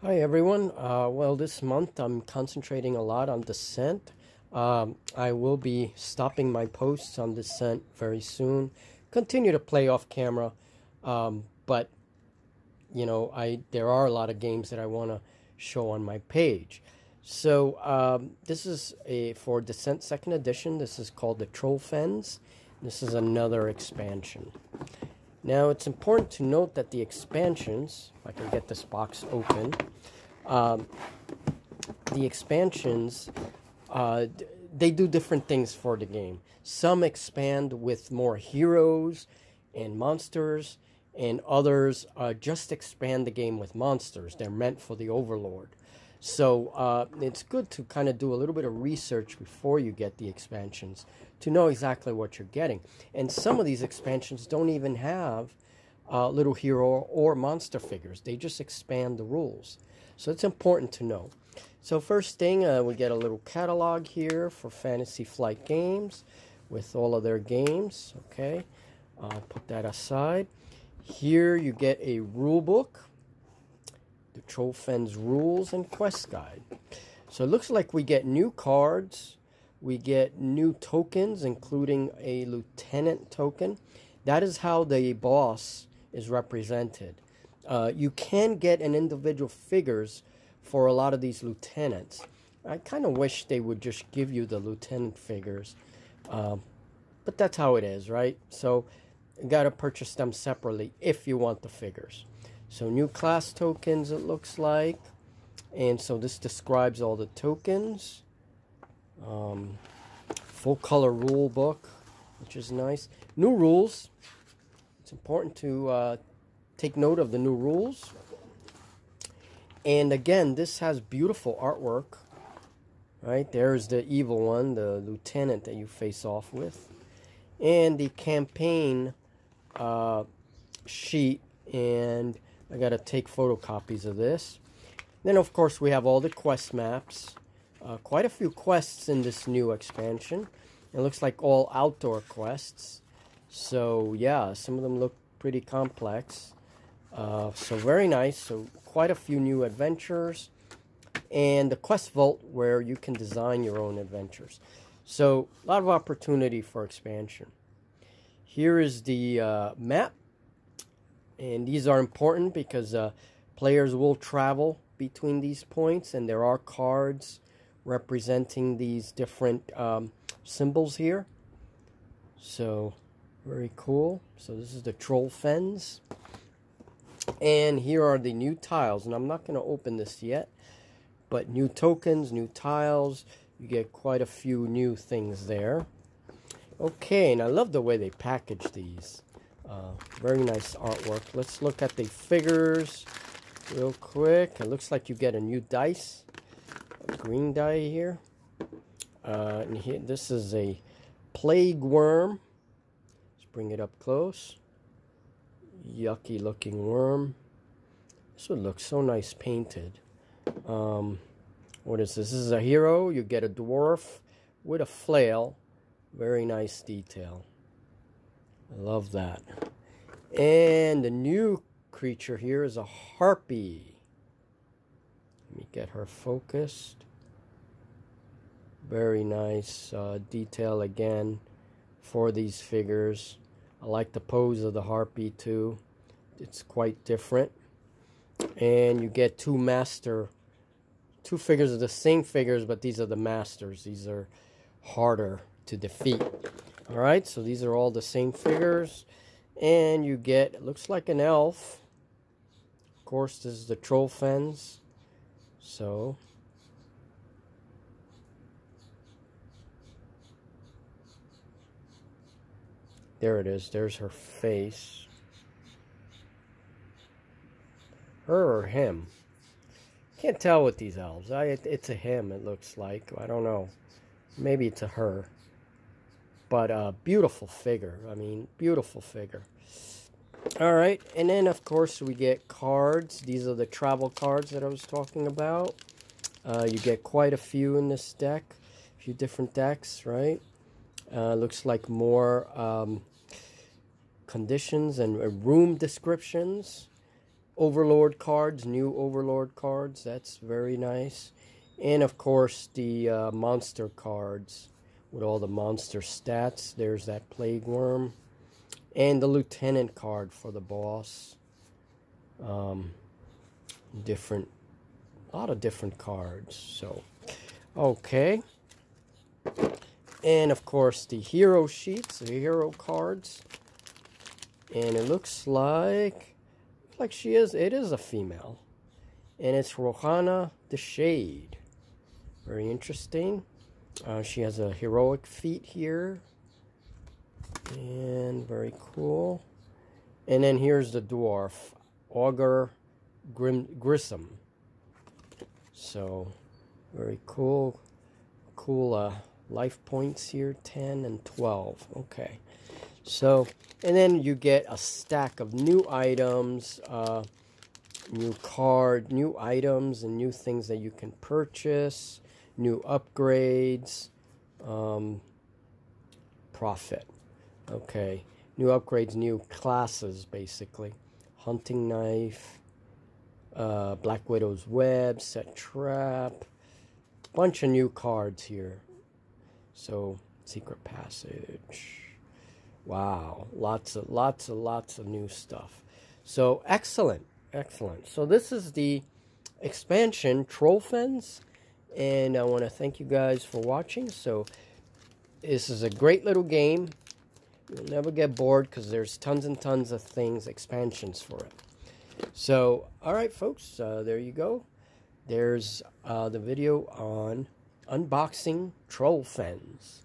Hi everyone. Well, this month I'm concentrating a lot on Descent. I will be stopping my posts on Descent very soon. Continue to play off camera, but there are a lot of games that I want to show on my page. So this is for Descent Second Edition. This is called the Troll Fens. This is another expansion. Now, it's important to note that the expansions, if I can get this box open, the expansions, they do different things for the game. Some expand with more heroes and monsters, and others just expand the game with monsters. They're meant for the Overlord. So it's good to kind of do a little bit of research before you get the expansions to know exactly what you're getting. And some of these expansions don't even have little hero or monster figures. They just expand the rules. So it's important to know. So first thing, we get a little catalog here for Fantasy Flight Games with all of their games. Okay, I'll put that aside. Here you get a rule book. The Troll Fens Rules and Quest Guide. So it looks like we get new cards. We get new tokens, including a lieutenant token. That is how the boss is represented. You can get an individual figures for a lot of these lieutenants. I kind of wish they would just give you the lieutenant figures. But that's how it is, right? So you got to purchase them separately if you want the figures. So new class tokens, it looks like. And so this describes all the tokens. Full color rule book, which is nice. New rules. It's important to take note of the new rules. And again, this has beautiful artwork. Right, there's the evil one, the lieutenant that you face off with. And the campaign sheet, and I got to take photocopies of this. Then, of course, we have all the quest maps. Quite a few quests in this new expansion. It looks like all outdoor quests. So, yeah, some of them look pretty complex. So, very nice. So, quite a few new adventures. And the quest vault where you can design your own adventures. So, a lot of opportunity for expansion. Here is the map. And these are important because players will travel between these points, and there are cards representing these different symbols here. So, very cool. So this is the Troll Fens. And here are the new tiles. And I'm not going to open this yet. But new tokens, new tiles. You get quite a few new things there. Okay, and I love the way they package these. Very nice artwork. Let's look at the figures real quick. It looks like you get a new dice, a green die here. And here, this is a plague worm. Let's bring it up close. Yucky looking worm. This would look so nice painted. What is this? This is a hero. You get a dwarf with a flail. Very nice detail. I love that. And the new creature here is a Harpy. Let me get her focused. Very nice detail again for these figures. I like the pose of the Harpy too. It's quite different. And you get two figures of the same figures, but these are the masters. These are harder to defeat. Alright, so these are all the same figures. And you get, it looks like an elf. Of course, this is the Troll Fens. So, there it is. There's her face. Her or him? Can't tell with these elves. It's a him, it looks like. I don't know. Maybe it's a her. But beautiful figure. I mean, beautiful figure. Alright, and then of course we get cards. These are the travel cards that I was talking about. You get quite a few in this deck. A few different decks, right? Looks like more conditions and room descriptions. Overlord cards, new Overlord cards. That's very nice. And of course the monster cards with all the monster stats. There's that Plague Worm. And the Lieutenant card for the boss. A lot of different cards. So, okay. And of course the hero sheets, the hero cards. And it looks like it is a female. And it's Rohana the Shade. Very interesting. She has a heroic feat here. And very cool. And then here's the dwarf, Augur Grissom. So, very cool. Cool life points here, 10 and 12. Okay. So, and then you get a stack of new items, new items and new things that you can purchase, new upgrades, profit. Okay, new upgrades, new classes, basically. Hunting knife, Black Widow's web, set trap, bunch of new cards here. So, secret passage. Wow, lots of new stuff. So, excellent. So, this is the expansion, Troll Fens. And I want to thank you guys for watching. So, this is a great little game. You'll never get bored because there's tons and tons of things, expansions for it. So, alright folks, there you go. There's the video on unboxing Troll Fens.